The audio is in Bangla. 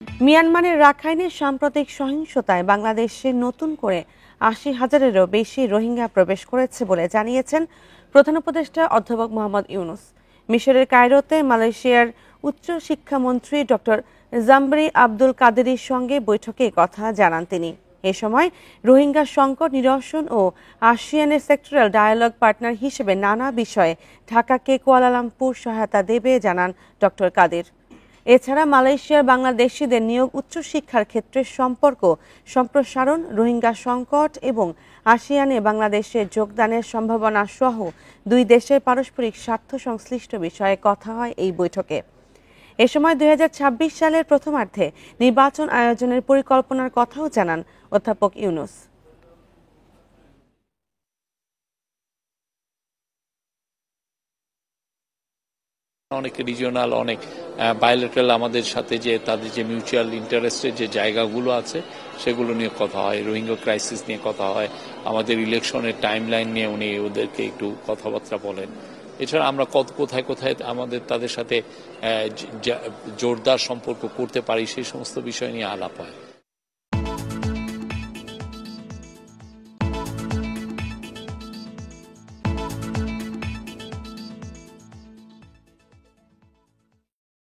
মিয়ানমারের রাখাইনে সাম্প্রতিক সহিংসতায় বাংলাদেশে নতুন করে ৮০,০০০-এরও বেশি রোহিঙ্গা প্রবেশ করেছে বলে জানিয়েছেন প্রধান উপদেষ্টা অধ্যাপক মোহাম্মদ ইউনূস। মিশরের কায়রোতে মালয়েশিয়ার উচ্চ শিক্ষামন্ত্রী ডক্টর জামবরি আব্দুল কাদেরের সঙ্গে বৈঠকে কথা জানান তিনি। এ সময় রোহিঙ্গা সংকট নিরসন ও আসিয়ানের সেক্টরাল ডায়ালগ পার্টনার হিসেবে নানা বিষয়ে ঢাকাকে কুয়ালালামপুর সহায়তা দেবে জানান ডক্টর কাদের। এছাড়া মালয়েশিয়ার বাংলাদেশিদের নিয়োগ, উচ্চশিক্ষার ক্ষেত্রে সম্পর্ক সম্প্রসারণ, রোহিঙ্গা সংকট এবং আসিয়ানে বাংলাদেশের যোগদানের সম্ভাবনা সহ দুই দেশের পারস্পরিক স্বার্থ সংশ্লিষ্ট বিষয়ে কথা হয় এই বৈঠকে। এ সময় ২০২৬ সালের প্রথমার্ধে নির্বাচন আয়োজনের পরিকল্পনার কথাও জানান অধ্যাপক ইউনূস। অনেক রিজিওনাল, অনেক বায়োলেটারাল আমাদের সাথে যে তাদের যে মিউচুয়াল ইন্টারেস্টের যে জায়গাগুলো আছে সেগুলো নিয়ে কথা হয়, রোহিঙ্গা ক্রাইসিস নিয়ে কথা হয়, আমাদের ইলেকশনের টাইমলাইন নিয়ে উনি ওদেরকে একটু কথাবার্তা বলেন। এছাড়া আমরা কোথায় কোথায় আমাদের তাদের সাথে জোরদার সম্পর্ক করতে পারি সেই সমস্ত বিষয় নিয়ে আলাপ হয়।